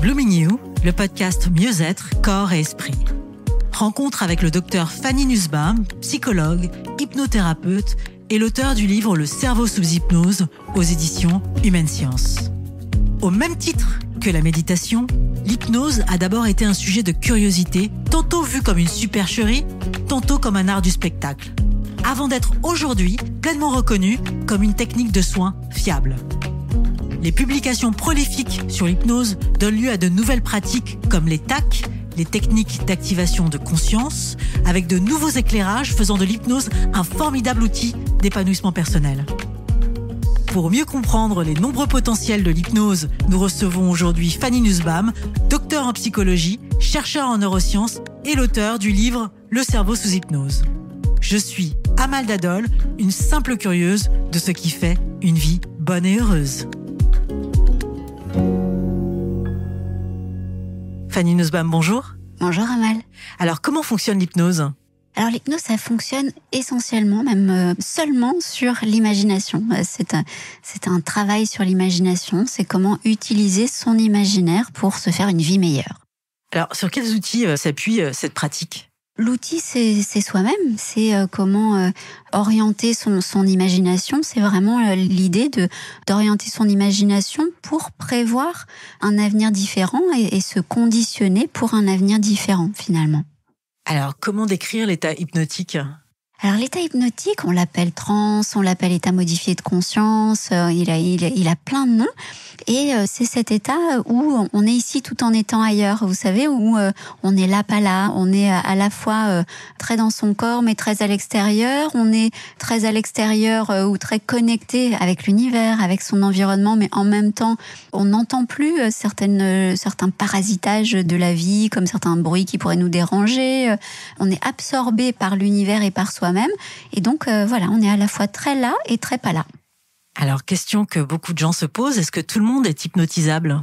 Blooming You, le podcast Mieux-être, corps et esprit. Rencontre avec le docteur Fanny Nussbaum, psychologue, hypnothérapeute et l'auteur du livre Le cerveau sous hypnose aux éditions Humaine Science. Au même titre que la méditation, l'hypnose a d'abord été un sujet de curiosité, tantôt vu comme une supercherie, tantôt comme un art du spectacle, avant d'être aujourd'hui pleinement reconnue comme une technique de soins fiable. Les publications prolifiques sur l'hypnose donnent lieu à de nouvelles pratiques comme les TAC, les techniques d'activation de conscience, avec de nouveaux éclairages faisant de l'hypnose un formidable outil d'épanouissement personnel. Pour mieux comprendre les nombreux potentiels de l'hypnose, nous recevons aujourd'hui Fanny Nussbaum, docteur en psychologie, chercheur en neurosciences et l'auteur du livre Le cerveau sous hypnose. Je suis Amal Dadol, une simple curieuse de ce qui fait une vie bonne et heureuse. Fanny Nussbaum, bonjour. Bonjour Amal. Alors, comment fonctionne l'hypnose ? Alors l'hypnose, ça fonctionne essentiellement, même seulement sur l'imagination. C'est un travail sur l'imagination, c'est comment utiliser son imaginaire pour se faire une vie meilleure. Alors, sur quels outils s'appuie cette pratique ? L'outil, c'est soi-même, c'est comment orienter son imagination. C'est vraiment l'idée d'orienter son imagination pour prévoir un avenir différent et se conditionner pour un avenir différent finalement. Alors, comment décrire l'état hypnotique ? Alors l'état hypnotique, on l'appelle transe, on l'appelle état modifié de conscience, il a plein de noms. Et c'est cet état où on est ici tout en étant ailleurs, vous savez, où on est là, pas là, on est à la fois très dans son corps mais très à l'extérieur, on est très à l'extérieur ou très connecté avec l'univers, avec son environnement, mais en même temps on n'entend plus certains parasitages de la vie, comme certains bruits qui pourraient nous déranger, on est absorbé par l'univers et par soi-même, et donc voilà, on est à la fois très là et très pas là. Alors, question que beaucoup de gens se posent, est-ce que tout le monde est hypnotisable ?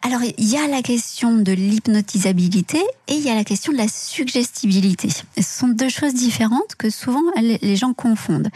Alors, il y a la question de l'hypnotisabilité et il y a la question de la suggestibilité. Ce sont deux choses différentes que souvent les gens confondent.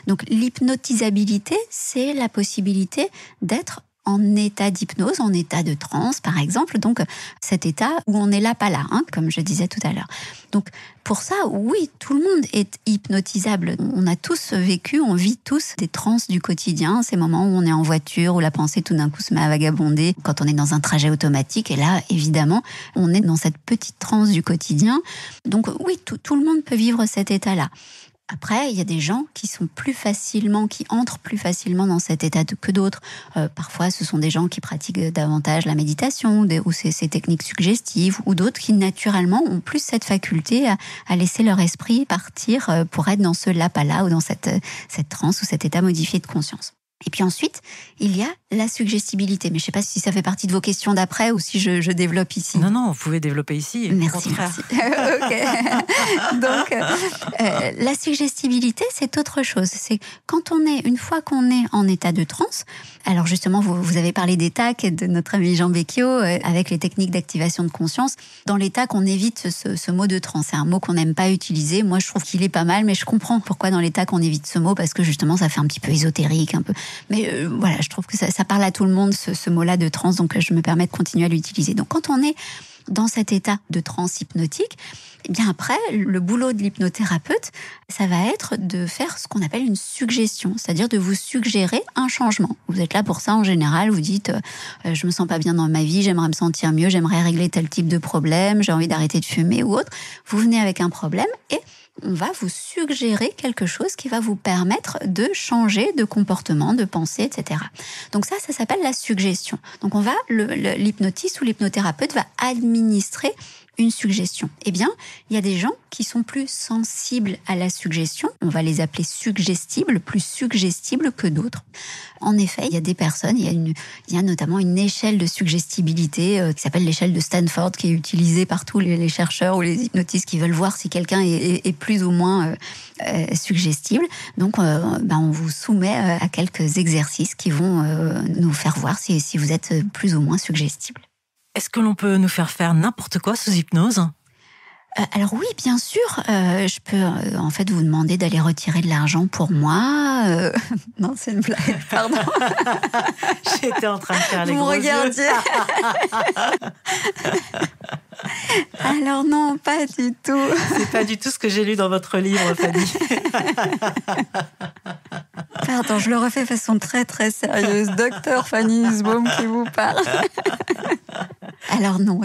Donc, l'hypnotisabilité, c'est la possibilité d'être en état d'hypnose, en état de transe, par exemple. Donc, cet état où on est là, pas là, comme je disais tout à l'heure. Donc, pour ça, oui, tout le monde est hypnotisable. On a tous vécu, on vit tous des transes du quotidien, ces moments où on est en voiture, où la pensée tout d'un coup se met à vagabonder, quand on est dans un trajet automatique. Et là, évidemment, on est dans cette petite transe du quotidien. Donc, oui, tout le monde peut vivre cet état-là. Après, il y a des gens qui entrent plus facilement dans cet état que d'autres. Parfois, ce sont des gens qui pratiquent davantage la méditation ou ces techniques suggestives, ou d'autres qui, naturellement, ont plus cette faculté à laisser leur esprit partir pour être dans ce là-pas-là ou dans cette transe ou cet état modifié de conscience. Et puis ensuite, il y a la suggestibilité. Mais je ne sais pas si ça fait partie de vos questions d'après ou si je développe ici. Non, vous pouvez développer ici. Merci. Ok. Donc, la suggestibilité, c'est autre chose. C'est une fois qu'on est en état de transe. Alors justement, vous avez parlé des TAC et de notre ami Jean Becchio avec les techniques d'activation de conscience. Dans les TAC, on évite ce mot de transe. C'est un mot qu'on n'aime pas utiliser. Moi, je trouve qu'il est pas mal, mais je comprends pourquoi dans les TAC, on évite ce mot, parce que justement, ça fait un petit peu ésotérique, un peu. Mais voilà, je trouve que ça parle à tout le monde, ce mot-là de transe, donc je me permets de continuer à l'utiliser. Donc quand on est dans cet état de transe hypnotique, et bien après, le boulot de l'hypnothérapeute, ça va être de faire ce qu'on appelle une suggestion, c'est-à-dire de vous suggérer un changement. Vous êtes là pour ça en général, vous dites je me sens pas bien dans ma vie, j'aimerais me sentir mieux, j'aimerais régler tel type de problème, j'ai envie d'arrêter de fumer ou autre. Vous venez avec un problème et on va vous suggérer quelque chose qui va vous permettre de changer de comportement, de pensée, etc. Donc ça s'appelle la suggestion. Donc l'hypnotiste ou l'hypnothérapeute va administrer une suggestion. Eh bien, il y a des gens qui sont plus sensibles à la suggestion. On va les appeler suggestibles, plus suggestibles que d'autres. En effet, il y a des personnes, il y a notamment une échelle de suggestibilité qui s'appelle l'échelle de Stanford, qui est utilisée par tous les chercheurs ou les hypnotistes qui veulent voir si quelqu'un est plus ou moins suggestible. Donc, on vous soumet à quelques exercices qui vont nous faire voir si vous êtes plus ou moins suggestible. Est-ce que l'on peut nous faire n'importe quoi sous hypnose ? Alors oui, bien sûr, je peux en fait vous demander d'aller retirer de l'argent pour moi. Non, c'est une blague, pardon. J'étais en train de faire les Vous gros me yeux. regardiez. Alors non, pas du tout. C'est pas du tout ce que j'ai lu dans votre livre, Fanny. Pardon, je le refais de façon très très sérieuse. Docteur Fanny Nussbaum qui vous parle. Alors non,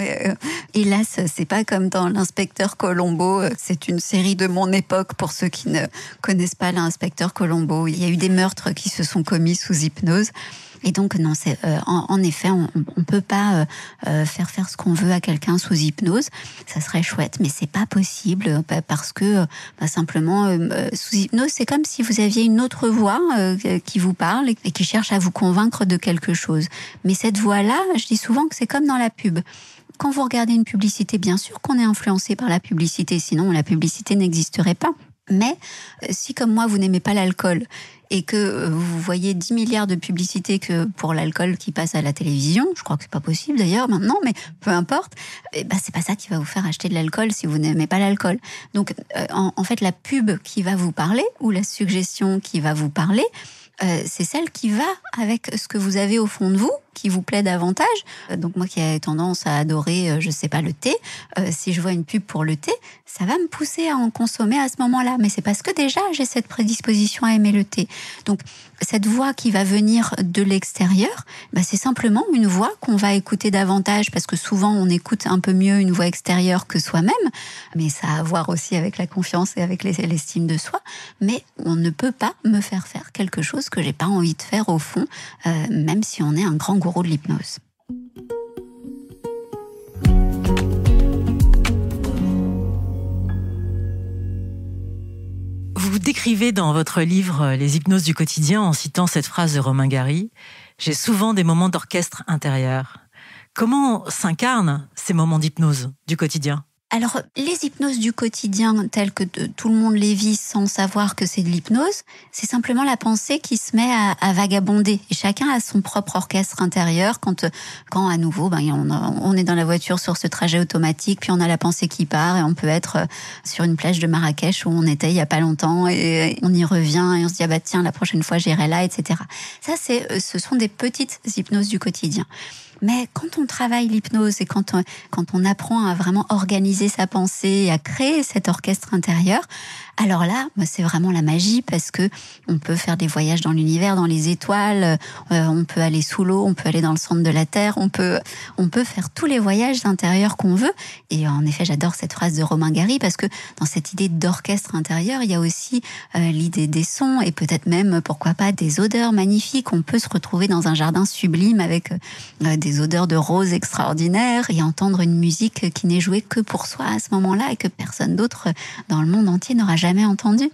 hélas, c'est pas comme dans l'inspecteur Colombo. C'est une série de mon époque pour ceux qui ne connaissent pas l'inspecteur Colombo. Il y a eu des meurtres qui se sont commis sous hypnose. Et donc non, c'est en effet, on peut pas faire ce qu'on veut à quelqu'un sous hypnose. Ça serait chouette, mais c'est pas possible parce que simplement sous hypnose, c'est comme si vous aviez une autre voix qui vous parle et qui cherche à vous convaincre de quelque chose. Mais cette voix-là, je dis souvent que c'est comme dans la pub. Quand vous regardez une publicité, bien sûr qu'on est influencé par la publicité, sinon la publicité n'existerait pas. Mais si, comme moi, vous n'aimez pas l'alcool et que vous voyez 10 milliards de publicités que pour l'alcool qui passe à la télévision, je crois que c'est pas possible d'ailleurs maintenant, mais peu importe, c'est pas ça qui va vous faire acheter de l'alcool si vous n'aimez pas l'alcool. Donc, en fait, la pub qui va vous parler ou la suggestion qui va vous parler, c'est celle qui va avec ce que vous avez au fond de vous, qui vous plaît davantage. Donc moi qui ai tendance à adorer, je sais pas, le thé, si je vois une pub pour le thé, ça va me pousser à en consommer à ce moment-là. Mais c'est parce que déjà j'ai cette prédisposition à aimer le thé. Donc cette voix qui va venir de l'extérieur, c'est simplement une voix qu'on va écouter davantage parce que souvent on écoute un peu mieux une voix extérieure que soi-même, mais ça a à voir aussi avec la confiance et avec l'estime de soi. Mais on ne peut pas me faire faire quelque chose que j'ai pas envie de faire au fond, même si on est un grand gourou de l'hypnose. Vous décrivez dans votre livre Les hypnoses du quotidien en citant cette phrase de Romain Gary « J'ai souvent des moments d'orchestre intérieur ». Comment s'incarnent ces moments d'hypnose du quotidien ? Alors, les hypnoses du quotidien, telles que tout le monde les vit sans savoir que c'est de l'hypnose, c'est simplement la pensée qui se met à vagabonder. Et chacun a son propre orchestre intérieur. Quand à nouveau, on est dans la voiture sur ce trajet automatique, puis on a la pensée qui part et on peut être sur une plage de Marrakech où on était il y a pas longtemps et on y revient et on se dit tiens, la prochaine fois j'irai là, etc. Ça, ce sont des petites hypnoses du quotidien. Mais quand on travaille l'hypnose et quand on apprend à vraiment organiser sa pensée et à créer cet orchestre intérieur, alors là, c'est vraiment la magie parce que on peut faire des voyages dans l'univers, dans les étoiles, on peut aller sous l'eau, on peut aller dans le centre de la Terre, on peut faire tous les voyages intérieurs qu'on veut. Et en effet, j'adore cette phrase de Romain Gary parce que dans cette idée d'orchestre intérieur, il y a aussi l'idée des sons et peut-être même, pourquoi pas, des odeurs magnifiques. On peut se retrouver dans un jardin sublime avec des odeurs de roses extraordinaires et entendre une musique qui n'est jouée que pour soi à ce moment-là et que personne d'autre dans le monde entier n'aura jamais entendu.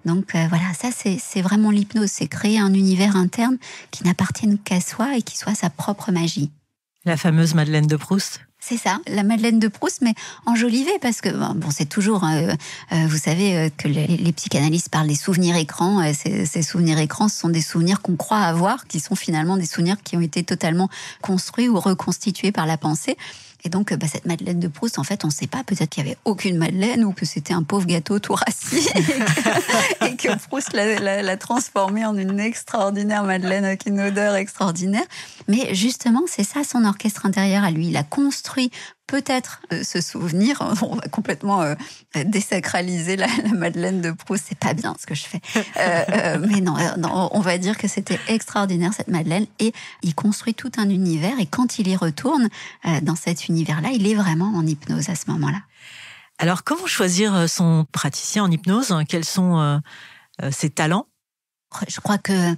Donc voilà, ça c'est vraiment l'hypnose, c'est créer un univers interne qui n'appartienne qu'à soi et qui soit sa propre magie. La fameuse Madeleine de Proust. C'est ça, la Madeleine de Proust, mais enjolivée, parce que c'est toujours, vous savez que les psychanalystes parlent des souvenirs écrans. Ces souvenirs écrans, ce sont des souvenirs qu'on croit avoir, qui sont finalement des souvenirs qui ont été totalement construits ou reconstitués par la pensée. Et donc, cette Madeleine de Proust, en fait, on ne sait pas, peut-être qu'il n'y avait aucune Madeleine ou que c'était un pauvre gâteau tout rassis et que Proust l'a transformé en une extraordinaire Madeleine avec une odeur extraordinaire. Mais justement, c'est ça son orchestre intérieur à lui. Il a construit peut-être ce souvenir. On va complètement désacraliser la Madeleine de Proust. C'est pas bien ce que je fais. Mais non, on va dire que c'était extraordinaire cette Madeleine. Et il construit tout un univers. Et quand il y retourne dans cet univers-là, il est vraiment en hypnose à ce moment-là. Alors, comment choisir son praticien en hypnose ? Quels sont ses talents ? Je crois que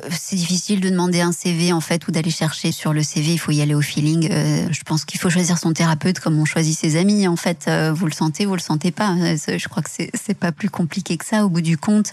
c'est difficile de demander un CV en fait ou d'aller chercher sur le CV. Il faut y aller au feeling. Je pense qu'il faut choisir son thérapeute comme on choisit ses amis. En fait, vous le sentez pas. Je crois que c'est pas plus compliqué que ça. Au bout du compte,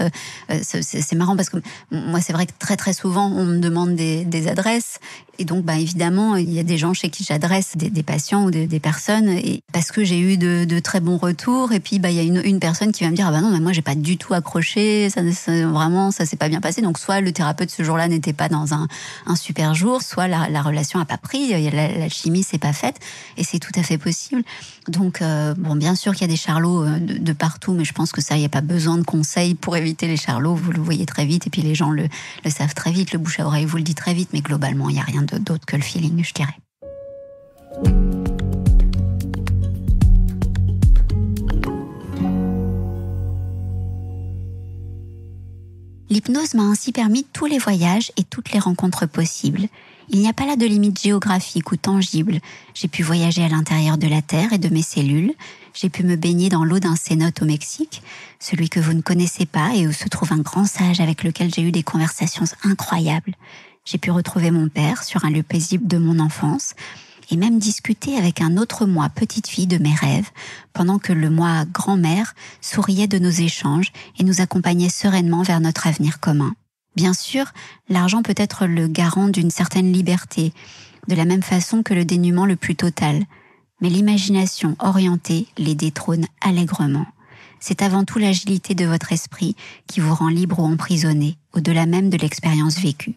c'est marrant parce que moi, c'est vrai que très très souvent on me demande des adresses. Et donc, évidemment, il y a des gens chez qui j'adresse des patients ou des personnes, et parce que j'ai eu de très bons retours. Et puis, il y a une personne qui va me dire non, mais moi, j'ai pas du tout accroché. Vraiment, ça s'est pas bien passé. Donc, soit le thérapeute fait ce jour-là n'était pas dans un super jour, soit la relation a pas pris, l'alchimie s'est pas faite, et c'est tout à fait possible. Donc bon, bien sûr qu'il y a des charlots de partout, mais je pense que ça, il n'y a pas besoin de conseils pour éviter les charlots. Vous le voyez très vite, et puis les gens le savent très vite, le bouche à oreille vous le dit très vite, mais globalement, il n'y a rien d'autre que le feeling, je dirais. L'hypnose m'a ainsi permis tous les voyages et toutes les rencontres possibles. Il n'y a pas là de limite géographique ou tangible. J'ai pu voyager à l'intérieur de la Terre et de mes cellules. J'ai pu me baigner dans l'eau d'un cénote au Mexique, celui que vous ne connaissez pas et où se trouve un grand sage avec lequel j'ai eu des conversations incroyables. J'ai pu retrouver mon père sur un lieu paisible de mon enfance et même discuter avec un autre moi, petite fille de mes rêves, pendant que le moi grand-mère souriait de nos échanges et nous accompagnait sereinement vers notre avenir commun. Bien sûr, l'argent peut être le garant d'une certaine liberté, de la même façon que le dénuement le plus total. Mais l'imagination orientée les détrône allègrement. C'est avant tout l'agilité de votre esprit qui vous rend libre ou emprisonné, au-delà même de l'expérience vécue.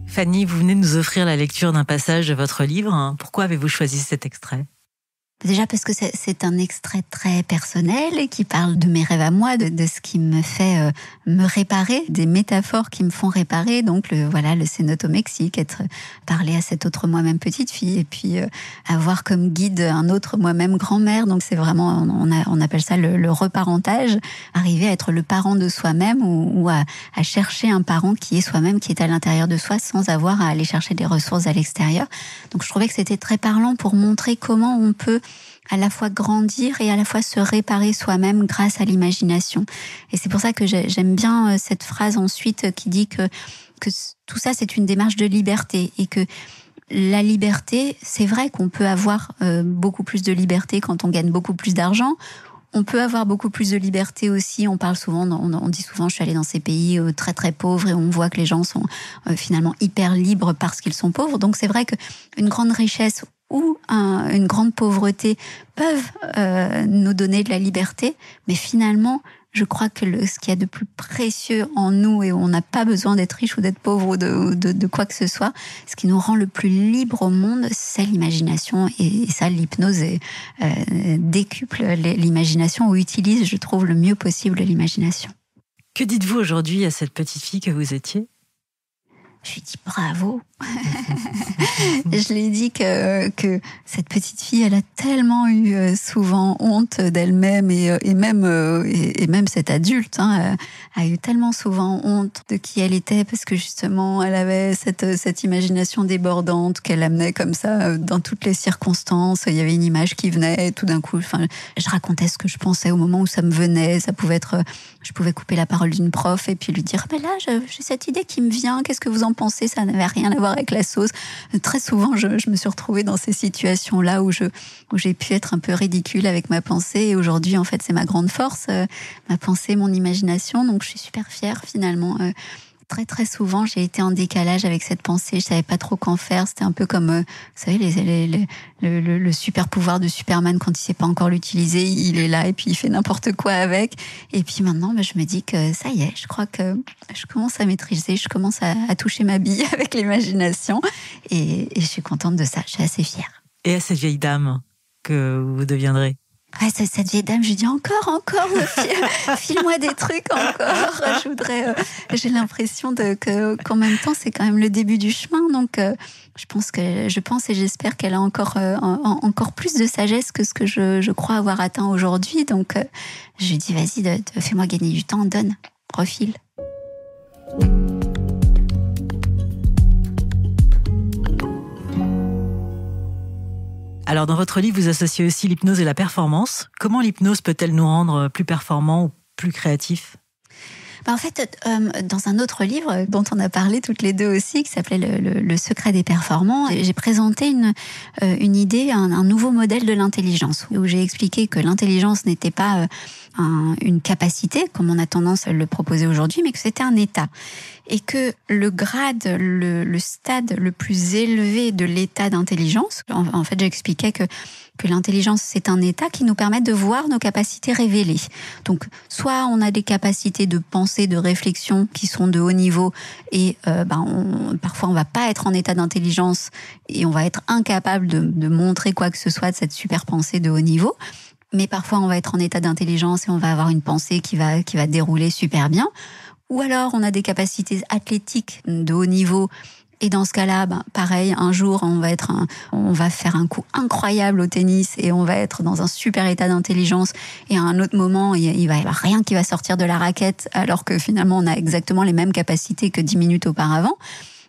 Fanny, vous venez de nous offrir la lecture d'un passage de votre livre. Pourquoi avez-vous choisi cet extrait ? Déjà parce que c'est un extrait très personnel et qui parle de mes rêves à moi, de ce qui me fait me réparer, des métaphores qui me font réparer. Donc le cénote au Mexique, parler à cette autre moi-même petite fille et puis avoir comme guide un autre moi-même grand-mère. Donc c'est vraiment, on appelle ça le reparentage, arriver à être le parent de soi-même ou à chercher un parent qui est soi-même, qui est à l'intérieur de soi sans avoir à aller chercher des ressources à l'extérieur. Donc je trouvais que c'était très parlant pour montrer comment on peut à la fois grandir et à la fois se réparer soi-même grâce à l'imagination. Et c'est pour ça que j'aime bien cette phrase ensuite qui dit que tout ça, c'est une démarche de liberté et que la liberté, c'est vrai qu'on peut avoir beaucoup plus de liberté quand on gagne beaucoup plus d'argent. On peut avoir beaucoup plus de liberté aussi. On parle souvent, on dit souvent, je suis allée dans ces pays très très pauvres et on voit que les gens sont finalement hyper libres parce qu'ils sont pauvres. Donc c'est vrai qu'une grande richesse ou une grande pauvreté peuvent nous donner de la liberté, mais finalement, je crois que ce qu'il y a de plus précieux en nous, et on n'a pas besoin d'être riche ou d'être pauvre ou de quoi que ce soit, ce qui nous rend le plus libre au monde, c'est l'imagination, et ça, l'hypnose décuple l'imagination, ou utilise, je trouve, le mieux possible l'imagination. Que dites-vous aujourd'hui à cette petite fille que vous étiez ? Je lui dis bravo. Je lui ai dit que cette petite fille, elle a tellement eu souvent honte d'elle-même et même cette adulte a eu tellement souvent honte de qui elle était parce que justement elle avait cette imagination débordante qu'elle amenait comme ça dans toutes les circonstances. Il y avait une image qui venait et tout d'un coup, je racontais ce que je pensais au moment où ça me venait. Ça pouvait être, je pouvais couper la parole d'une prof et puis lui dire mais là j'ai cette idée qui me vient. Qu'est-ce que vous en pensez ? Ça n'avait rien à voir avec la sauce. Très souvent, je me suis retrouvée dans ces situations-là où j'ai pu être un peu ridicule avec ma pensée. Et aujourd'hui, en fait, c'est ma grande force, ma pensée, mon imagination. Donc, je suis super fière, finalement. Très, très souvent, j'ai été en décalage avec cette pensée. Je savais pas trop qu'en faire. C'était un peu comme, vous savez, le super pouvoir de Superman, quand il sait pas encore l'utiliser, il est là et puis il fait n'importe quoi avec. Et puis maintenant, je me dis que ça y est, je crois que je commence à maîtriser, je commence à toucher ma bille avec l'imagination. Et je suis contente de ça. Je suis assez fière. Et à cette vieille dame que vous deviendrez ? Ouais, cette vieille dame, je lui dis encore, file-moi des trucs encore. J'ai l'impression qu'en même temps, c'est quand même le début du chemin. Donc, je pense et j'espère qu'elle a encore plus de sagesse que ce que je crois avoir atteint aujourd'hui. Donc, je lui dis, vas-y, fais-moi gagner du temps, donne, refile. Alors, dans votre livre, vous associez aussi l'hypnose et la performance. Comment l'hypnose peut-elle nous rendre plus performants ou plus créatifs ? En fait, dans un autre livre dont on a parlé toutes les deux aussi, qui s'appelait Le secret des performants, j'ai présenté une idée, un nouveau modèle de l'intelligence, où j'ai expliqué que l'intelligence n'était pas une capacité, comme on a tendance à le proposer aujourd'hui, mais que c'était un état. Et que le grade, le stade le plus élevé de l'état d'intelligence, en fait, j'expliquais que l'intelligence, c'est un état qui nous permet de voir nos capacités révélées. Donc, soit on a des capacités de pensée, de réflexion qui sont de haut niveau et parfois on va pas être en état d'intelligence et on va être incapable de montrer quoi que ce soit de cette super pensée de haut niveau. Mais parfois on va être en état d'intelligence et on va avoir une pensée qui va dérouler super bien. Ou alors on a des capacités athlétiques de haut niveau. Et dans ce cas-là, pareil, un jour, on va faire un coup incroyable au tennis et on va être dans un super état d'intelligence. Et à un autre moment, il va y avoir rien qui va sortir de la raquette, alors que finalement, on a exactement les mêmes capacités que 10 minutes auparavant.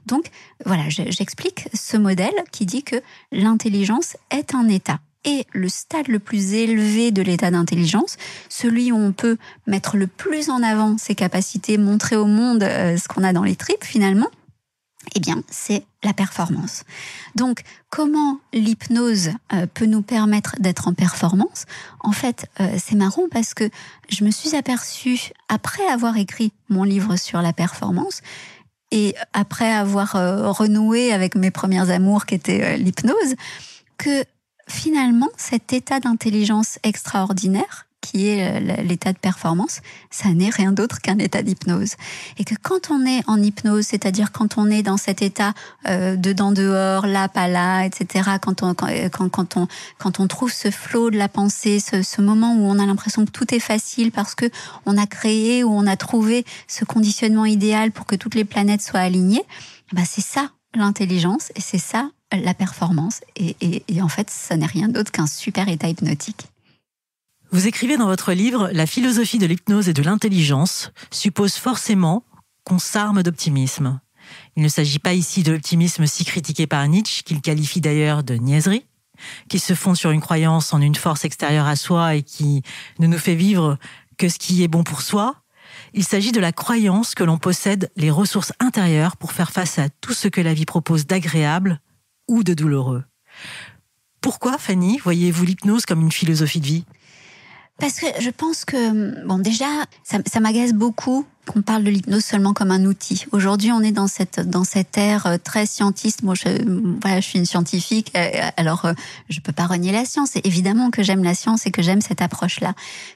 Donc, voilà, j'explique ce modèle qui dit que l'intelligence est un état. Et le stade le plus élevé de l'état d'intelligence, celui où on peut mettre le plus en avant ses capacités, montrer au monde ce qu'on a dans les tripes finalement, eh bien, c'est la performance. Donc, comment l'hypnose peut nous permettre d'être en performance ? En fait, c'est marrant parce que je me suis aperçue, après avoir écrit mon livre sur la performance, et après avoir renoué avec mes premiers amours qui étaient l'hypnose, que finalement, cet état d'intelligence extraordinaire, qui est l'état de performance, ça n'est rien d'autre qu'un état d'hypnose. Et que quand on est en hypnose, c'est-à-dire quand on est dans cet état dedans dehors, là pas là, etc., quand on trouve ce flow de la pensée, ce moment où on a l'impression que tout est facile parce que on a créé ou on a trouvé ce conditionnement idéal pour que toutes les planètes soient alignées, c'est ça l'intelligence et c'est ça la performance. Et en fait, ça n'est rien d'autre qu'un super état hypnotique. Vous écrivez dans votre livre « La philosophie de l'hypnose et de l'intelligence suppose forcément qu'on s'arme d'optimisme. Il ne s'agit pas ici de l'optimisme si critiqué par Nietzsche, qu'il qualifie d'ailleurs de niaiserie, qui se fonde sur une croyance en une force extérieure à soi et qui ne nous fait vivre que ce qui est bon pour soi. Il s'agit de la croyance que l'on possède les ressources intérieures pour faire face à tout ce que la vie propose d'agréable ou de douloureux. » Pourquoi, Fanny, voyez-vous l'hypnose comme une philosophie de vie ? Parce que je pense que, déjà, ça m'agace beaucoup qu'on parle de l'hypnose seulement comme un outil. Aujourd'hui, on est dans cette ère très scientiste. Moi, je suis une scientifique, alors je peux pas renier la science. Et évidemment que j'aime la science et que j'aime cette approche-là.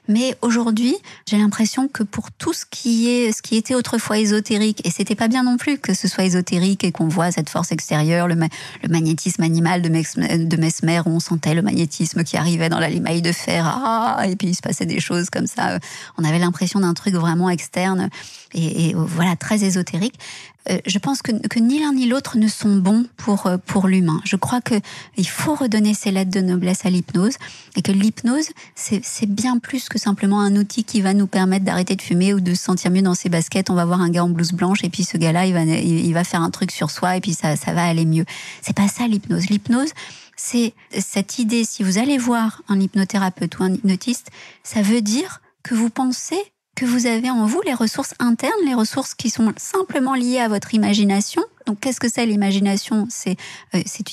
Mais aujourd'hui, j'ai l'impression que pour tout ce qui était autrefois ésotérique, et c'était pas bien non plus que ce soit ésotérique et qu'on voit cette force extérieure, le magnétisme animal de Mesmer, où on sentait le magnétisme qui arrivait dans la limaille de fer, et puis il se passait des choses comme ça. On avait l'impression d'un truc vraiment externe. Et voilà, très ésotérique. Je pense que ni l'un ni l'autre ne sont bons pour l'humain. Je crois que il faut redonner ses lettres de noblesse à l'hypnose et que l'hypnose, c'est bien plus que simplement un outil qui va nous permettre d'arrêter de fumer ou de se sentir mieux dans ses baskets. On va voir un gars en blouse blanche et puis ce gars-là, il va faire un truc sur soi et puis ça va aller mieux. C'est pas ça l'hypnose. L'hypnose, c'est cette idée, si vous allez voir un hypnothérapeute ou un hypnotiste, ça veut dire que vous pensez que vous avez en vous les ressources internes, les ressources qui sont simplement liées à votre imagination. Donc, qu'est-ce que c'est l'imagination ? C'est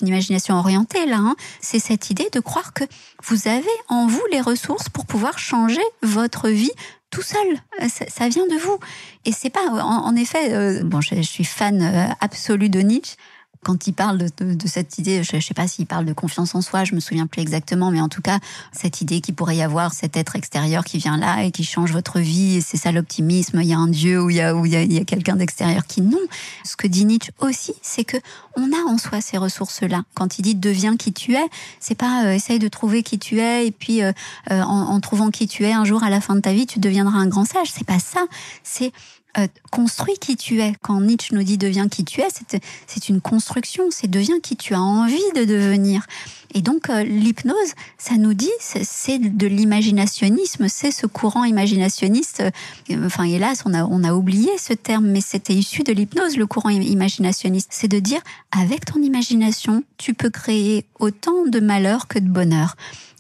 une imagination orientée, là. C'est cette idée de croire que vous avez en vous les ressources pour pouvoir changer votre vie tout seul. Ça vient de vous. Et c'est pas, en effet, je suis fan absolue de Nietzsche. Quand il parle de cette idée, je ne sais pas s'il parle de confiance en soi, je me souviens plus exactement, mais en tout cas, cette idée qu'il pourrait y avoir cet être extérieur qui vient là et qui change votre vie, et c'est ça l'optimisme, il y a un Dieu ou il y a quelqu'un d'extérieur qui... Non, ce que dit Nietzsche aussi, c'est que on a en soi ces ressources-là. Quand il dit « deviens qui tu es », c'est pas essaye de trouver qui tu es et puis en trouvant qui tu es, un jour à la fin de ta vie, tu deviendras un grand sage. C'est pas ça, c'est... construis qui tu es. Quand Nietzsche nous dit deviens qui tu es, c'est une construction, c'est deviens qui tu as envie de devenir. Et donc l'hypnose, ça nous dit, c'est de l'imaginationnisme, c'est ce courant imaginationniste. Hélas, on a oublié ce terme, mais c'était issu de l'hypnose, le courant imaginationniste. C'est de dire, avec ton imagination, tu peux créer autant de malheur que de bonheur.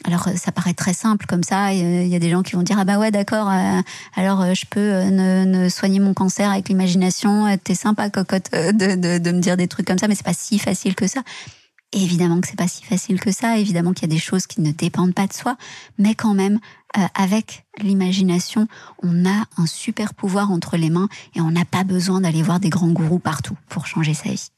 Alors, ça paraît très simple comme ça. Il y a des gens qui vont dire, ah bah ouais, d'accord, alors je peux ne soigner mon cancer avec l'imagination. T'es sympa, cocotte, de me dire des trucs comme ça, mais c'est pas si facile que ça. Et évidemment que c'est pas si facile que ça, évidemment qu'il y a des choses qui ne dépendent pas de soi, mais quand même, avec l'imagination, on a un super pouvoir entre les mains et on n'a pas besoin d'aller voir des grands gourous partout pour changer sa vie.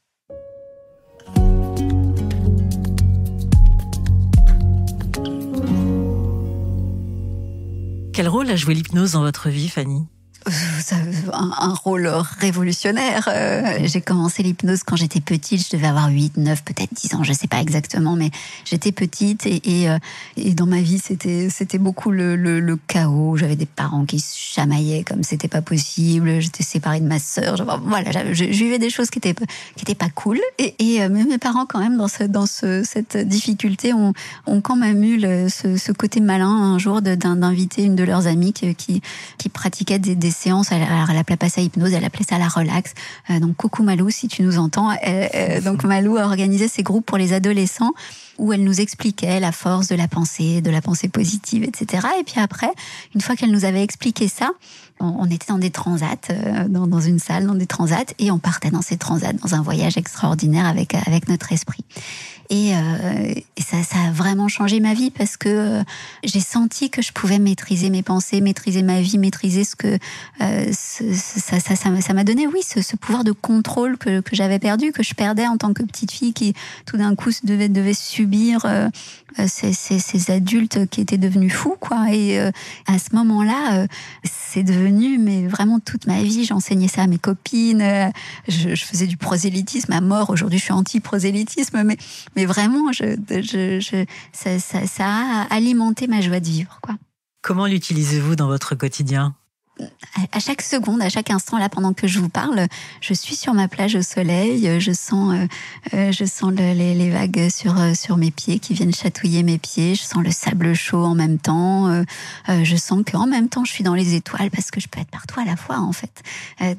Quel rôle a joué l'hypnose dans votre vie, Fanny ? Un rôle révolutionnaire. J'ai commencé l'hypnose quand j'étais petite, je devais avoir 8, 9, peut-être 10 ans, je sais pas exactement, mais j'étais petite et dans ma vie, c'était beaucoup le chaos. J'avais des parents qui se chamaillaient comme c'était pas possible, j'étais séparée de ma sœur, voilà, je vivais des choses qui étaient pas cool et mes parents quand même dans cette difficulté ont quand même eu ce côté malin un jour d'inviter une de leurs amies qui pratiquait des séances. Alors elle appelait pas ça hypnose, elle appelait ça la relax. Donc coucou Malou, si tu nous entends. Donc Malou a organisé ces groupes pour les adolescents où elle nous expliquait la force de la pensée positive, etc. Et puis après, une fois qu'elle nous avait expliqué ça, on était dans des transats, dans une salle, dans des transats, et on partait dans ces transats, dans un voyage extraordinaire avec notre esprit. Et ça a vraiment changé ma vie parce que j'ai senti que je pouvais maîtriser mes pensées, maîtriser ma vie, maîtriser ce que ça m'a donné, oui, ce pouvoir de contrôle que j'avais perdu, que je perdais en tant que petite fille qui tout d'un coup devait subir ces adultes qui étaient devenus fous, quoi. Et à ce moment-là, c'est devenu mais vraiment toute ma vie. J'enseignais ça à mes copines, je faisais du prosélytisme à mort. Aujourd'hui, je suis anti-prosélytisme, mais vraiment, ça a alimenté ma joie de vivre, quoi. Comment l'utilisez-vous dans votre quotidien ? À chaque seconde, à chaque instant, là, pendant que je vous parle, je suis sur ma plage au soleil, je sens les vagues sur mes pieds qui viennent chatouiller mes pieds, je sens le sable chaud en même temps, je sens qu'en même temps, je suis dans les étoiles parce que je peux être partout à la fois, en fait,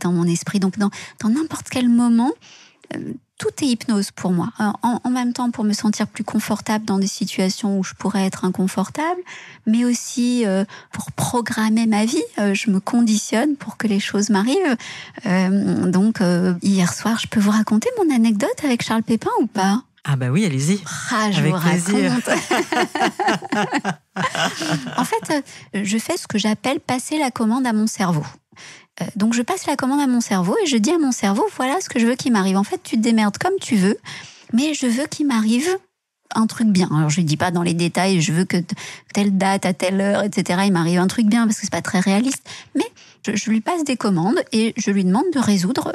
dans mon esprit. Donc, dans n'importe quel moment, tout est hypnose pour moi. En même temps, pour me sentir plus confortable dans des situations où je pourrais être inconfortable, mais aussi pour programmer ma vie. Je me conditionne pour que les choses m'arrivent. Donc, hier soir, je peux vous raconter mon anecdote avec Charles Pépin ou pas ? Ah bah oui, allez-y. Je avec vous plaisir. raconte. En fait, je fais ce que j'appelle passer la commande à mon cerveau. Donc je passe la commande à mon cerveau et je dis à mon cerveau, voilà ce que je veux qu'il m'arrive. En fait, tu te démerdes comme tu veux, mais je veux qu'il m'arrive un truc bien. Alors je ne dis pas dans les détails, je veux que telle date, à telle heure, etc., il m'arrive un truc bien parce que c'est pas très réaliste. Mais je lui passe des commandes et je lui demande de résoudre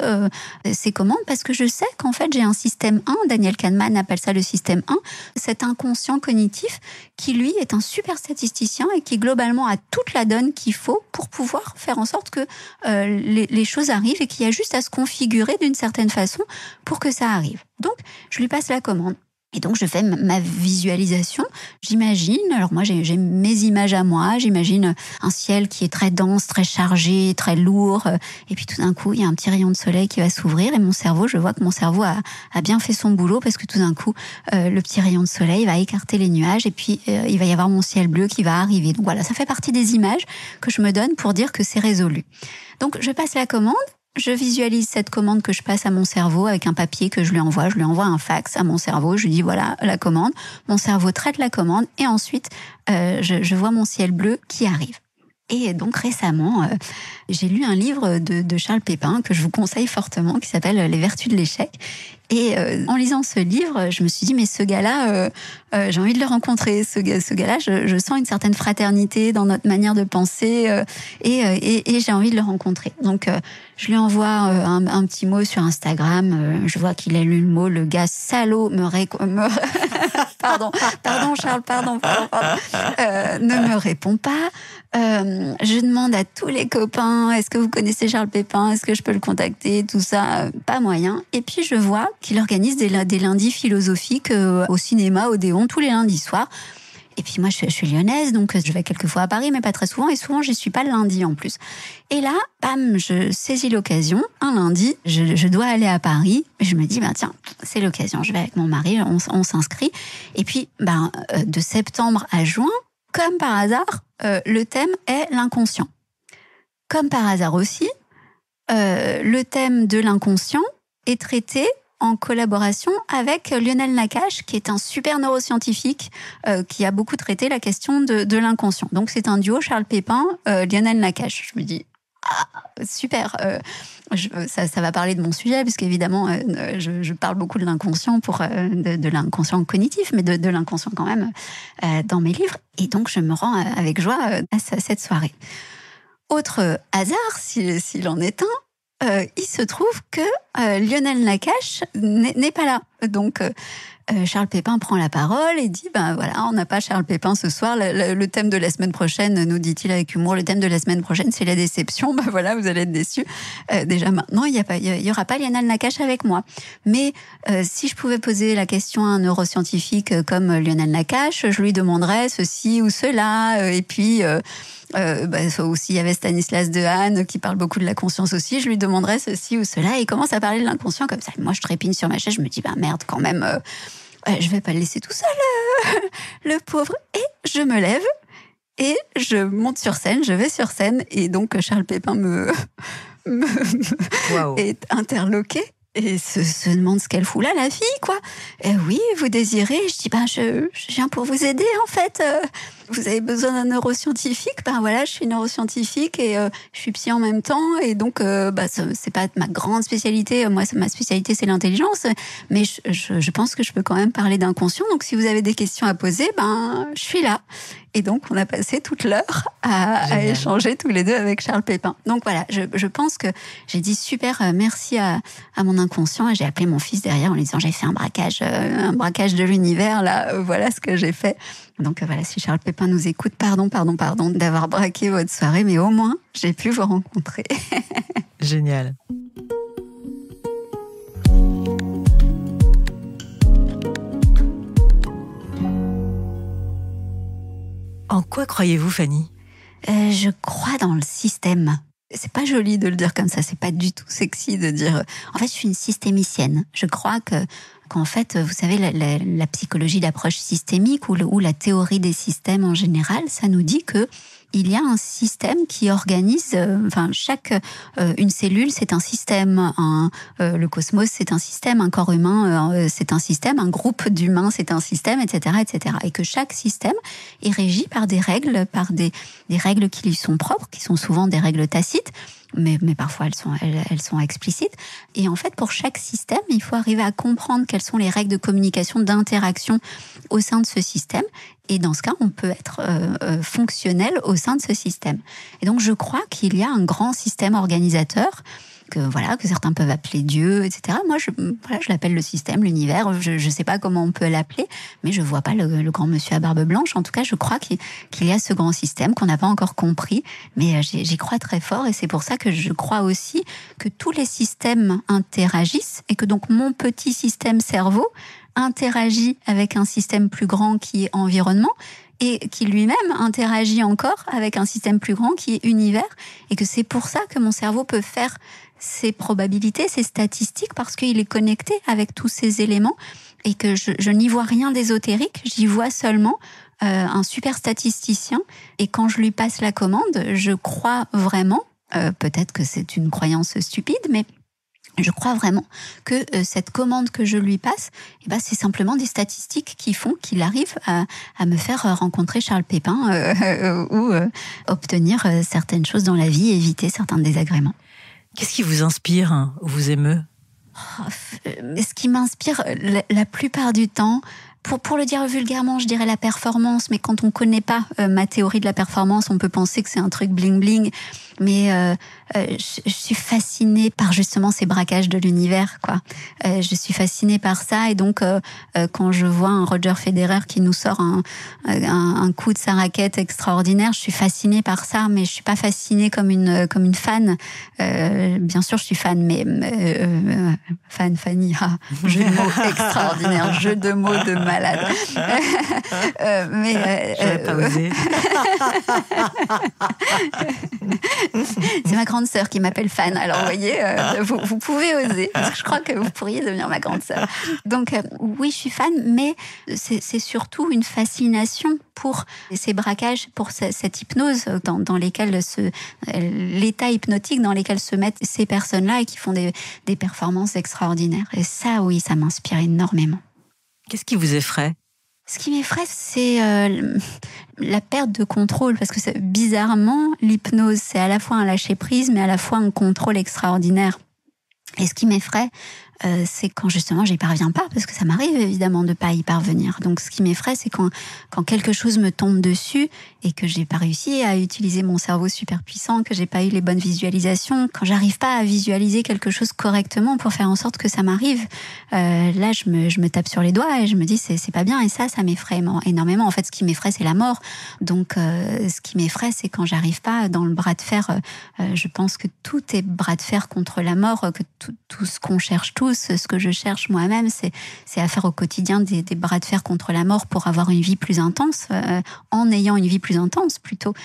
ces commandes parce que je sais qu'en fait j'ai un système 1, Daniel Kahneman appelle ça le système 1, cet inconscient cognitif qui lui est un super statisticien et qui globalement a toute la donne qu'il faut pour pouvoir faire en sorte que les choses arrivent et qu'il y a juste à se configurer d'une certaine façon pour que ça arrive. Donc je lui passe la commande. Et donc, je fais ma visualisation. J'imagine, alors moi, j'ai mes images à moi. J'imagine un ciel qui est très dense, très chargé, très lourd. Et puis, tout d'un coup, il y a un petit rayon de soleil qui va s'ouvrir. Et mon cerveau, je vois que mon cerveau a bien fait son boulot parce que tout d'un coup, le petit rayon de soleil va écarter les nuages. Et puis, il va y avoir mon ciel bleu qui va arriver. Donc voilà, ça fait partie des images que je me donne pour dire que c'est résolu. Donc, je passe la commande. Je visualise cette commande que je passe à mon cerveau avec un papier que je lui envoie. Je lui envoie un fax à mon cerveau. Je lui dis voilà la commande. Mon cerveau traite la commande et ensuite je vois mon ciel bleu qui arrive. Et donc récemment, j'ai lu un livre de Charles Pépin que je vous conseille fortement qui s'appelle Les Vertus de l'échec. Et en lisant ce livre, je me suis dit mais ce gars-là, j'ai envie de le rencontrer. Ce gars-là, je sens une certaine fraternité dans notre manière de penser et j'ai envie de le rencontrer. Donc je lui envoie un petit mot sur Instagram. Je vois qu'il a lu le mot. Le gars salaud pardon Charles, pardon. Ne me répond pas. Je demande à tous les copains, est-ce que vous connaissez Charles Pépin? Est-ce que je peux le contacter? Tout ça, pas moyen. Et puis je vois qu'il organise des lundis philosophiques au cinéma Odéon tous les lundis soirs. Et puis moi, je suis lyonnaise, donc je vais quelques fois à Paris, mais pas très souvent. Et souvent, je suis pas le lundi en plus. Et là, bam, je saisis l'occasion. Un lundi, je dois aller à Paris. Je me dis, tiens, c'est l'occasion. Je vais avec mon mari, on s'inscrit. Et puis, de septembre à juin, comme par hasard, le thème est l'inconscient. Comme par hasard aussi, le thème de l'inconscient est traité en collaboration avec Lionel Nakache, qui est un super neuroscientifique qui a beaucoup traité la question de l'inconscient. Donc c'est un duo Charles Pépin, Lionel Nakache. Je me dis, super, ça va parler de mon sujet, puisqu'évidemment, je parle beaucoup de l'inconscient, de l'inconscient cognitif, mais de l'inconscient quand même dans mes livres. Et donc je me rends avec joie à cette soirée. Autre hasard, s'il en est un, il se trouve que Lionel Nakache n'est pas là. Donc, Charles Pépin prend la parole et dit, voilà, on n'a pas Charles Pépin ce soir. Le thème de la semaine prochaine, nous dit-il avec humour, le thème de la semaine prochaine, c'est la déception. Voilà, vous allez être déçus. Déjà maintenant, il y aura pas Lionel Nakache avec moi. Mais si je pouvais poser la question à un neuroscientifique comme Lionel Nakache, je lui demanderais ceci ou cela. Et puis... aussi, il y avait Stanislas Dehaene qui parle beaucoup de la conscience aussi. Je lui demanderais ceci ou cela et il commence à parler de l'inconscient comme ça. Et moi, je trépigne sur ma chaise. Je me dis, merde, quand même, je vais pas le laisser tout seul, le pauvre. Et je me lève et je monte sur scène. Je vais sur scène et donc Charles Pépin Wow. est interloqué. Et se demande ce qu'elle fout là, la fille, quoi. Et oui, vous désirez. Je dis, je viens pour vous aider, en fait. Vous avez besoin d'un neuroscientifique. Voilà, je suis neuroscientifique et je suis psy en même temps. Et donc, c'est pas ma grande spécialité. Moi, ma spécialité, c'est l'intelligence. Mais je pense que je peux quand même parler d'inconscient. Donc, si vous avez des questions à poser, je suis là. Et donc, on a passé toute l'heure à échanger tous les deux avec Charles Pépin. Donc voilà, je pense que j'ai dit super merci à mon inconscient et j'ai appelé mon fils derrière en lui disant j'ai fait un braquage de l'univers, là, voilà ce que j'ai fait. Donc voilà, si Charles Pépin nous écoute, pardon d'avoir braqué votre soirée, mais au moins, j'ai pu vous rencontrer. Génial. En quoi croyez-vous, Fanny ? Je crois dans le système. C'est pas joli de le dire comme ça, c'est pas du tout sexy de dire... En fait, je suis une systémicienne. Je crois qu'en fait, vous savez, la psychologie d'approche systémique ou la théorie des systèmes en général, ça nous dit que il y a un système qui organise, une cellule, c'est un système, le cosmos, c'est un système, un corps humain, c'est un système, un groupe d'humains, c'est un système, etc., etc. Et que chaque système est régi par des règles, des règles qui lui sont propres, qui sont souvent des règles tacites, mais parfois elles sont explicites. Et en fait, pour chaque système, il faut arriver à comprendre quelles sont les règles de communication, d'interaction au sein de ce système. Et dans ce cas, on peut être fonctionnel au sein de ce système. Et donc, je crois qu'il y a un grand système organisateur que certains peuvent appeler Dieu, etc. Moi, je l'appelle le système, l'univers. Je ne sais pas comment on peut l'appeler, mais je vois pas le grand monsieur à barbe blanche. En tout cas, je crois qu'il y a ce grand système qu'on n'a pas encore compris, mais j'y crois très fort. Et c'est pour ça que je crois aussi que tous les systèmes interagissent et que donc mon petit système cerveau interagit avec un système plus grand qui est environnement et qui lui-même interagit encore avec un système plus grand qui est univers, et que c'est pour ça que mon cerveau peut faire ses probabilités, ses statistiques, parce qu'il est connecté avec tous ces éléments et que je n'y vois rien d'ésotérique, j'y vois seulement un super statisticien, et quand je lui passe la commande, je crois vraiment, peut-être que c'est une croyance stupide, mais je crois vraiment que cette commande que je lui passe, c'est simplement des statistiques qui font qu'il arrive à me faire rencontrer Charles Pépin ou obtenir certaines choses dans la vie, éviter certains désagréments. Qu'est-ce qui vous inspire ou vous émeut ? Ce qui m'inspire la plupart du temps, pour le dire vulgairement, je dirais la performance, mais quand on connaît pas ma théorie de la performance, on peut penser que c'est un truc bling-bling. Mais je suis fascinée par justement ces braquages de l'univers, quoi. Je suis fascinée par ça, et donc quand je vois un Roger Federer qui nous sort un coup de sa raquette extraordinaire, je suis fascinée par ça, mais je suis pas fascinée comme une fan. Bien sûr, je suis fan, mais Fanny, jeu de mots extraordinaire, jeu de mots de malade. J'aurais pas osé. C'est ma grande sœur qui m'appelle Fan. Alors, vous voyez, vous pouvez oser. Parce que je crois que vous pourriez devenir ma grande sœur. Donc, oui, je suis fan, mais c'est surtout une fascination pour ces braquages, pour cette hypnose dans lesquels l'état hypnotique dans lesquels se mettent ces personnes-là et qui font des performances extraordinaires. Et ça, oui, ça m'inspire énormément. Qu'est-ce qui vous effraie ? Ce qui m'effraie, c'est la perte de contrôle, parce que bizarrement, l'hypnose, c'est à la fois un lâcher-prise, mais à la fois un contrôle extraordinaire. Et ce qui m'effraie, c'est quand justement j'y parviens pas, parce que ça m'arrive évidemment de pas y parvenir. Donc ce qui m'effraie, c'est quand quelque chose me tombe dessus et que j'ai pas réussi à utiliser mon cerveau super puissant, que j'ai pas eu les bonnes visualisations, quand j'arrive pas à visualiser quelque chose correctement pour faire en sorte que ça m'arrive. Là, je me tape sur les doigts et je me dis c'est pas bien, et ça m'effraie énormément. En fait, ce qui m'effraie, c'est la mort. Donc ce qui m'effraie, c'est quand j'arrive pas dans le bras de fer. Je pense que tout est bras de fer contre la mort, que tout ce qu'on cherche tous, ce que je cherche moi-même, c'est à faire au quotidien des bras de fer contre la mort pour avoir une vie plus intense, en ayant une vie plus intense plutôt.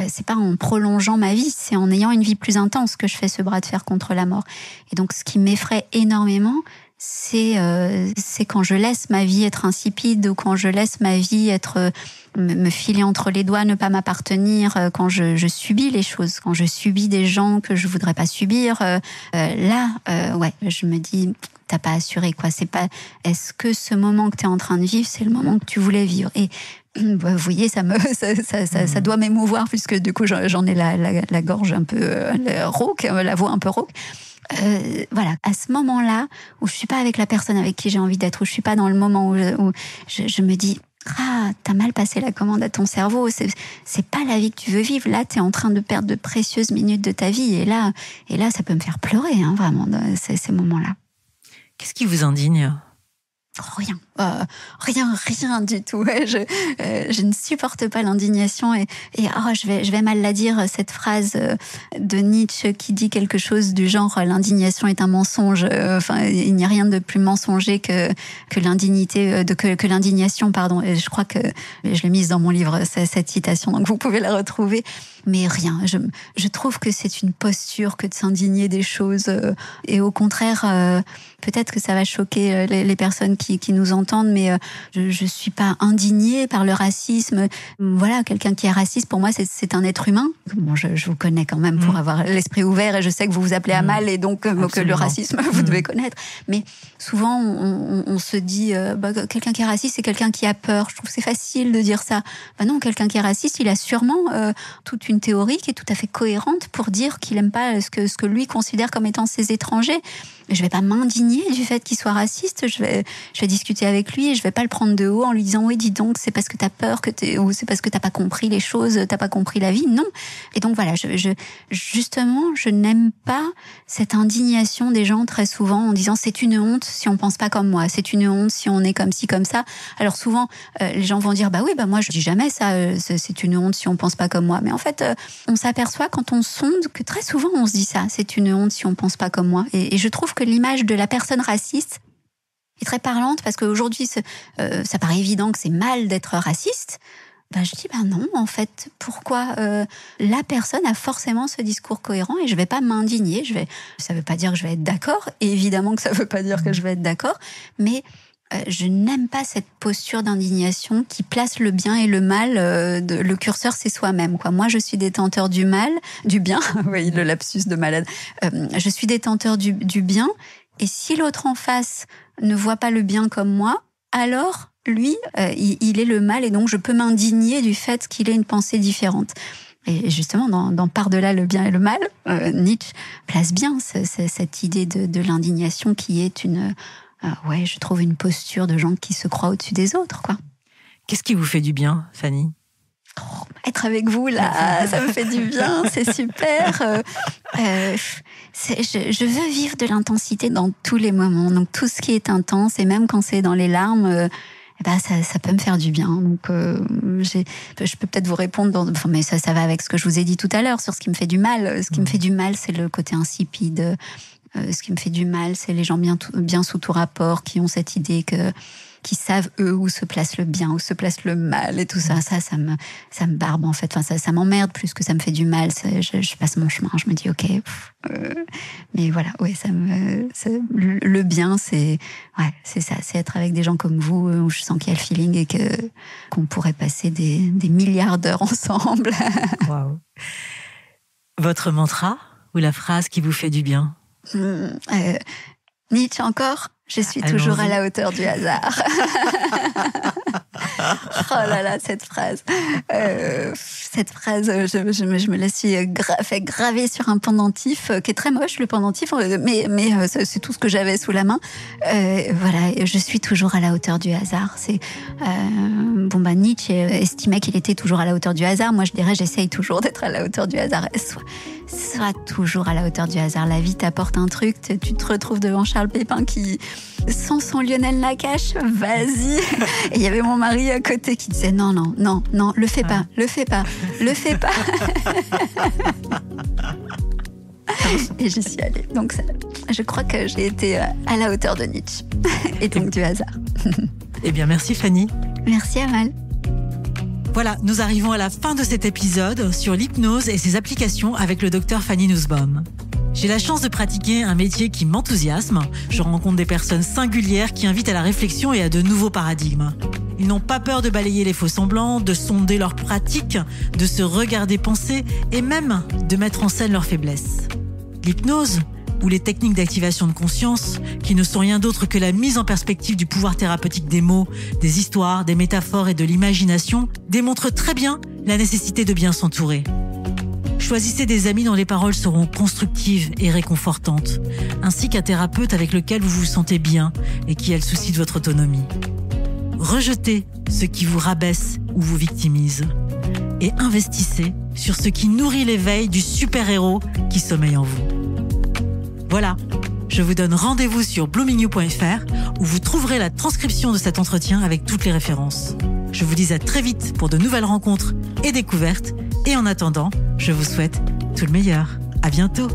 C'est pas en prolongeant ma vie, c'est en ayant une vie plus intense que je fais ce bras de fer contre la mort. Et donc ce qui m'effraie énormément, c'est quand je laisse ma vie être insipide, ou quand je laisse ma vie être me filer entre les doigts, ne pas m'appartenir, quand je subis les choses, quand je subis des gens que je voudrais pas subir. Là, je me dis, t'as pas assuré, quoi. C'est pas, est-ce que ce moment que t'es en train de vivre, c'est le moment que tu voulais vivre? Et vous voyez, ça doit m'émouvoir, puisque du coup j'en ai la gorge un peu rauque, la voix un peu rauque. Voilà, à ce moment-là où je suis pas avec la personne avec qui j'ai envie d'être, où je suis pas dans le moment où je me dis, t'as mal passé la commande à ton cerveau, c'est pas la vie que tu veux vivre. Là, t'es en train de perdre de précieuses minutes de ta vie, et là ça peut me faire pleurer, hein, vraiment, ces moments-là. Qu'est-ce qui vous indigne ? Rien, rien du tout. Je ne supporte pas l'indignation, et je vais mal la dire, cette phrase de Nietzsche qui dit quelque chose du genre l'indignation est un mensonge. Il n'y a rien de plus mensonger que l'indignation, pardon. Et je crois que je l'ai mise dans mon livre, cette citation, donc vous pouvez la retrouver. Mais rien, je trouve que c'est une posture que de s'indigner des choses, et au contraire, peut-être que ça va choquer les personnes qui nous entendent, mais je suis pas indignée par le racisme. Voilà, quelqu'un qui est raciste, pour moi, c'est un être humain. Bon, je vous connais quand même pour avoir l'esprit ouvert, et je sais que vous vous appelez Amal, et donc que le racisme, vous devez connaître. Mais souvent, on se dit, quelqu'un qui est raciste, c'est quelqu'un qui a peur. Je trouve que c'est facile de dire ça. Non, quelqu'un qui est raciste, il a sûrement toute une théorie qui est tout à fait cohérente pour dire qu'il aime pas ce que lui considère comme étant ses étrangers. Je vais pas m'indigner du fait qu'il soit raciste. Je vais discuter avec lui, et je vais pas le prendre de haut en lui disant, oui, dis donc, c'est parce que t'as peur ou c'est parce que t'as pas compris les choses, t'as pas compris la vie. Non. Et donc voilà, justement, je n'aime pas cette indignation des gens très souvent en disant, c'est une honte si on pense pas comme moi, c'est une honte si on est comme ci, comme ça. Alors souvent, les gens vont dire, moi je dis jamais ça, c'est une honte si on pense pas comme moi. Mais en fait, on s'aperçoit quand on sonde que très souvent on se dit ça, c'est une honte si on pense pas comme moi. Et je trouve que l'image de la personne raciste est très parlante, parce qu'aujourd'hui, ça paraît évident que c'est mal d'être raciste. Je dis, non, en fait, pourquoi la personne a forcément ce discours cohérent, et je vais pas m'indigner. Ça veut pas dire que je vais être d'accord, et évidemment que ça veut pas dire que je vais être d'accord, mais je n'aime pas cette posture d'indignation qui place le bien et le mal. Le curseur, c'est soi-même, quoi. Moi, je suis détenteur du bien. Oui, le lapsus de malade. Je suis détenteur du bien. Et si l'autre en face ne voit pas le bien comme moi, alors lui, il est le mal, et donc je peux m'indigner du fait qu'il ait une pensée différente. Et justement, dans Par-delà le bien et le mal, Nietzsche place bien cette idée de l'indignation qui est je trouve une posture de gens qui se croient au-dessus des autres, quoi. Qu'est-ce qui vous fait du bien, Fanny ? Être avec vous, là, ça me fait du bien, c'est super. Je veux vivre de l'intensité dans tous les moments. Donc tout ce qui est intense, et même quand c'est dans les larmes, ça peut me faire du bien. Donc je peux peut-être vous répondre, mais ça va avec ce que je vous ai dit tout à l'heure sur ce qui me fait du mal. Ce qui me fait du mal, c'est le côté insipide. Ce qui me fait du mal, c'est les gens bien sous tout rapport, qui ont cette idée qui savent eux où se place le bien, où se place le mal et tout ça. Ça me barbe en fait. Enfin, ça m'emmerde plus que ça me fait du mal. Je passe mon chemin. Je me dis ok. Mais voilà, ouais, le bien, c'est ça, c'est être avec des gens comme vous où je sens qu'il y a le feeling et qu'on pourrait passer des milliards d'heures ensemble. Wow. Votre mantra ou la phrase qui vous fait du bien? Nietzsche encore. Je suis toujours à la hauteur du hasard. Oh là là, cette phrase. Je me la suis fait graver sur un pendentif qui est très moche, le pendentif, mais c'est tout ce que j'avais sous la main. Voilà, je suis toujours à la hauteur du hasard. Nietzsche estimait qu'il était toujours à la hauteur du hasard. Moi, je dirais, j'essaye toujours d'être à la hauteur du hasard. Sois toujours à la hauteur du hasard. La vie t'apporte un truc, tu te retrouves devant Charles Pépin qui, sans son Lionel Nakache, vas-y. Et il y avait mon mari à côté qui disait non, le fais pas. Et j'y suis allée. Donc je crois que j'ai été à la hauteur de Nietzsche et donc du hasard. Eh bien, merci Fanny. Merci Amal. Voilà, nous arrivons à la fin de cet épisode sur l'hypnose et ses applications avec le docteur Fanny Nussbaum. J'ai la chance de pratiquer un métier qui m'enthousiasme. Je rencontre des personnes singulières qui invitent à la réflexion et à de nouveaux paradigmes. Ils n'ont pas peur de balayer les faux-semblants, de sonder leurs pratiques, de se regarder penser et même de mettre en scène leurs faiblesses. L'hypnose, ou les techniques d'activation de conscience, qui ne sont rien d'autre que la mise en perspective du pouvoir thérapeutique des mots, des histoires, des métaphores et de l'imagination, démontrent très bien la nécessité de bien s'entourer. Choisissez des amis dont les paroles seront constructives et réconfortantes, ainsi qu'un thérapeute avec lequel vous vous sentez bien et qui a le souci de votre autonomie. Rejetez ce qui vous rabaisse ou vous victimise et investissez sur ce qui nourrit l'éveil du super-héros qui sommeille en vous. Voilà, je vous donne rendez-vous sur bloomingyou.fr où vous trouverez la transcription de cet entretien avec toutes les références. Je vous dis à très vite pour de nouvelles rencontres et découvertes. Et en attendant, je vous souhaite tout le meilleur. À bientôt.